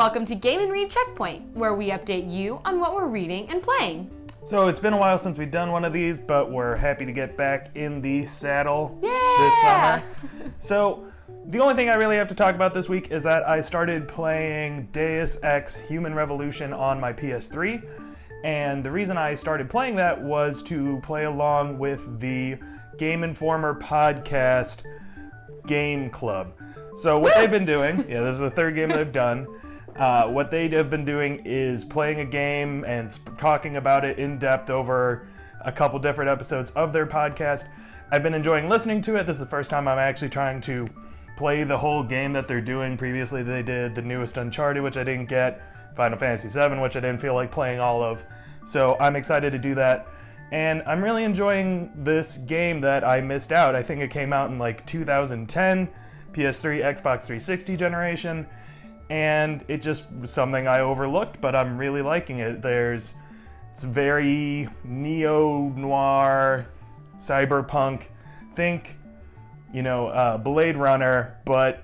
welcome to Game and Read Checkpoint, where we update you on what we're reading and playing. So it's been a while since we've done one of these, but we're happy to get back in the saddle this summer. So the only thing I really have to talk about this week is that I started playing Deus Ex Human Revolution on my PS3, and the reason I started playing that was to play along with the Game Informer podcast game club. So what they've been doing, this is the third game they've done. What they have been doing is playing a game and talking about it in depth over a couple different episodes of their podcast. I've been enjoying listening to it. This is the first time I'm actually trying to play the whole game that they're doing. Previously they did the newest Uncharted, which I didn't get, Final Fantasy VII, which I didn't feel like playing all of. So I'm excited to do that. And I'm really enjoying this game that I missed out. I think it came out in like 2010, PS3, Xbox 360 generation. And it just was something I overlooked, but I'm really liking it. It's very neo-noir, cyberpunk, think, Blade Runner, but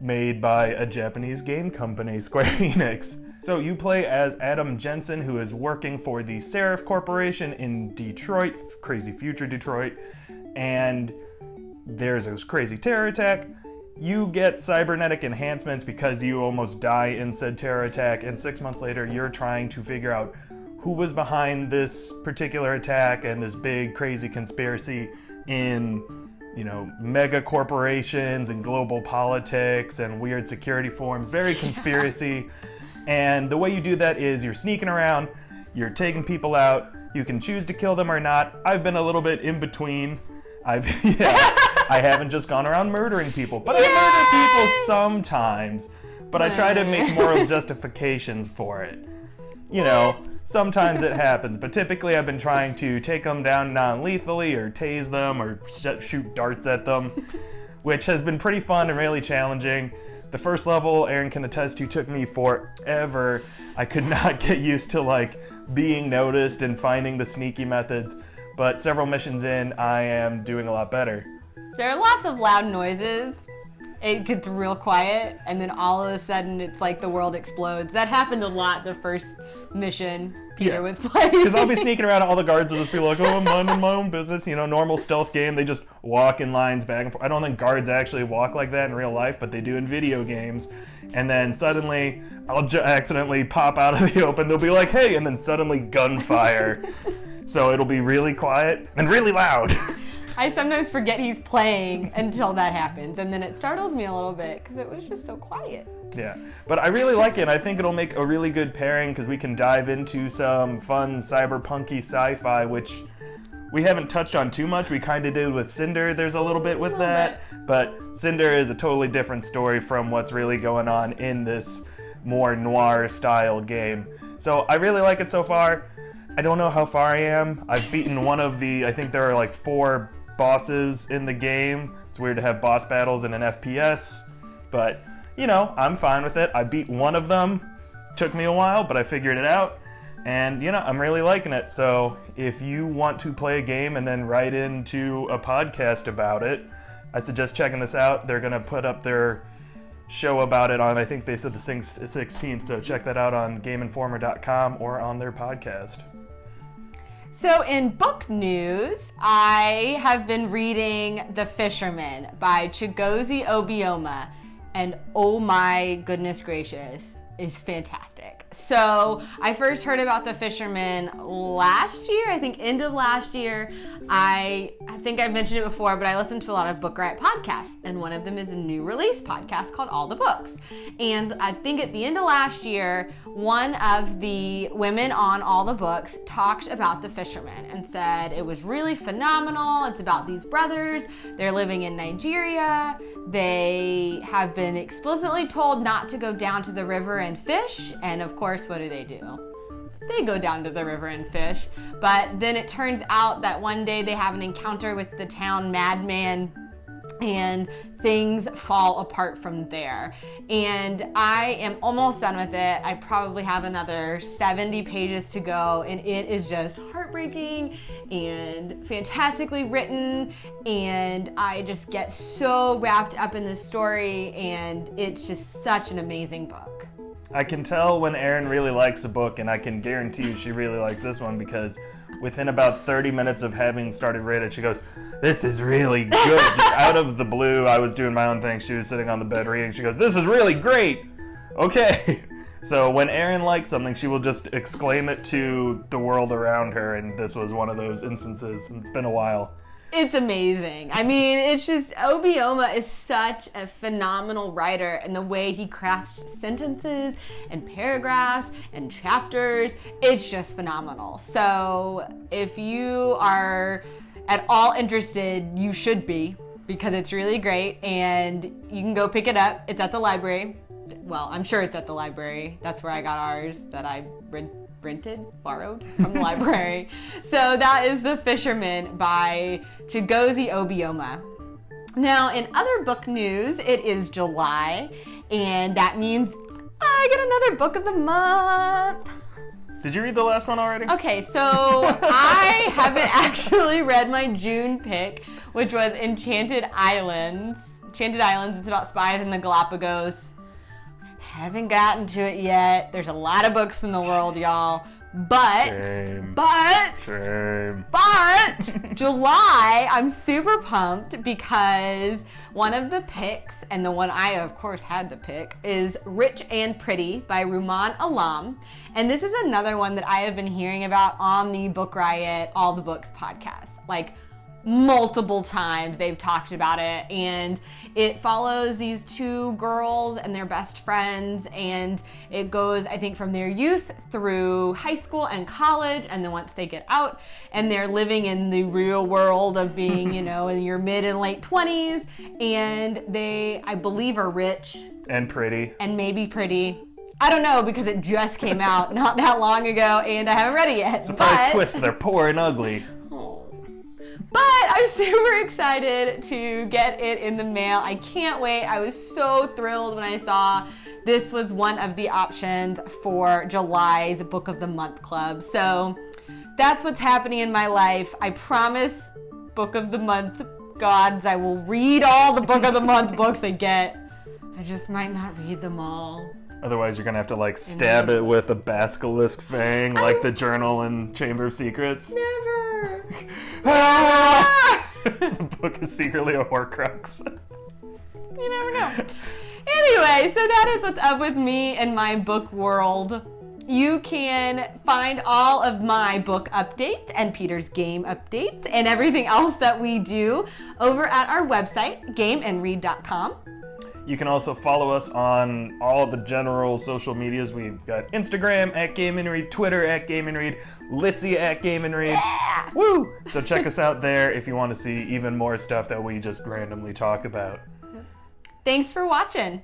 made by a Japanese game company, Square Enix. So you play as Adam Jensen, who is working for the Seraph Corporation in Detroit, crazy future Detroit, and there's this crazy terror attack. You get cybernetic enhancements because you almost die in said terror attack, and 6 months later you're trying to figure out who was behind this particular attack and this big crazy conspiracy in, mega corporations and global politics and weird security forms, very conspiracy. And the way you do that is you're sneaking around, you're taking people out, you can choose to kill them or not. I've been a little bit in between. I haven't just gone around murdering people, but I murder people sometimes. But I try to make moral justifications for it. Sometimes it happens, but typically I've been trying to take them down non-lethally or tase them or shoot darts at them, which has been pretty fun and really challenging. The first level, Erin can attest to, took me forever. I could not get used to being noticed and finding the sneaky methods. But several missions in, I am doing a lot better. There are lots of loud noises. It gets real quiet, and then all of a sudden it's like the world explodes. That happened a lot the first mission Peter was playing. Because I'll be sneaking around, all the guards will just be like, I'm minding my own business. Normal stealth game, they just walk in lines back and forth. I don't think guards actually walk like that in real life, but they do in video games. And then suddenly, I'll accidentally pop out of the open. They'll be like, hey, and then suddenly gunfire. So it'll be really quiet and really loud. I sometimes forget he's playing until that happens, and then it startles me a little bit because it was just so quiet. Yeah, but I really like it. I think it'll make a really good pairing because we can dive into some fun cyberpunky sci-fi, which we haven't touched on too much. We kind of did with Cinder. There's a little bit with that, but Cinder is a totally different story from what's really going on in this more noir style game. So I really like it so far. I don't know how far I am. I've beaten one of the, I think there are 4 bosses in the game. It's weird to have boss battles in an FPS, but I'm fine with it. I beat one of them. Took me a while, but I figured it out, and I'm really liking it. So if you want to play a game and then write into a podcast about it, I suggest checking this out. They're gonna put up their show about it on, I think they said the 16th, so check that out on GameInformer.com or on their podcast. So in book news, I have been reading The Fisherman by Chigozi Obioma, and oh my goodness gracious, it's fantastic. So I first heard about The Fisherman last year, I think end of last year. I think I've mentioned it before, but I listen to a lot of Book Riot podcasts, and one of them is a new release podcast called All the Books. And I think at the end of last year, one of the women on All the Books talked about The Fisherman and said it was really phenomenal. It's about these brothers. They're living in Nigeria. They have been explicitly told not to go down to the river and fish, and of course, what do? They go down to the river and fish, but then it turns out that one day they have an encounter with the town madman, and things fall apart from there. And I am almost done with it. I probably have another 70 pages to go, and it is just heartbreaking and fantastically written, and I just get so wrapped up in the story, and it's just such an amazing book. I can tell when Erin really likes a book, and I can guarantee you she really likes this one because within about 30 minutes of having started reading it, she goes, "This is really good." Just out of the blue, I was doing my own thing. She was sitting on the bed reading. She goes, "This is really great." Okay. So when Erin likes something, she will just exclaim it to the world around her, and this was one of those instances. It's been a while. It's amazing. I mean, it's just, Obioma is such a phenomenal writer, and the way he crafts sentences and paragraphs and chapters, it's just phenomenal. So if you are at all interested, you should be, because it's really great, and you can go pick it up. It's at the library. Well, I'm sure it's at the library. That's where I got ours that I borrowed from the library. So that is The Fisherman by Chigozi Obioma. Now, in other book news, it is July, and that means I get another book of the month. Did you read the last one already? Okay, so I haven't actually read my June pick, which was Enchanted Islands. Enchanted Islands, it's about spies in the Galapagos. Haven't gotten to it yet. There's a lot of books in the world, y'all. But July, I'm super pumped because one of the picks, and the one I of course had to pick, is Rich and Pretty by Rumaan Alam. And this is another one that I have been hearing about on the Book Riot All the Books podcast. Like, multiple times they've talked about it, and it follows these two girls and their best friends, and it goes, I think, from their youth through high school and college, and then once they get out and they're living in the real world of being, you know, in your mid and late 20s, and they, I believe, are rich and pretty and maybe pretty. I don't know, because it just came out not that long ago and I haven't read it yet. Surprise twist, they're poor and ugly. But I'm super excited to get it in the mail. I can't wait. I was so thrilled when I saw this was one of the options for July's Book of the Month Club. So that's what's happening in my life. I promise, Book of the Month gods, I will read all the Book of the Month books I get. I just might not read them all. Otherwise, you're going to have to, like, stab it with a basilisk fang, like the journal in Chamber of Secrets. Never. The book is secretly a horcrux. You never know. Anyway, so that is what's up with me and my book world. You can find all of my book updates and Peter's game updates and everything else that we do over at our website, gameandread.com. You can also follow us on all the general social medias. We've got Instagram at Game and Read, Twitter at Game and Read, Litzy at Game and Read. Yeah! Woo! So check us out there if you want to see even more stuff that we just randomly talk about. Thanks for watching.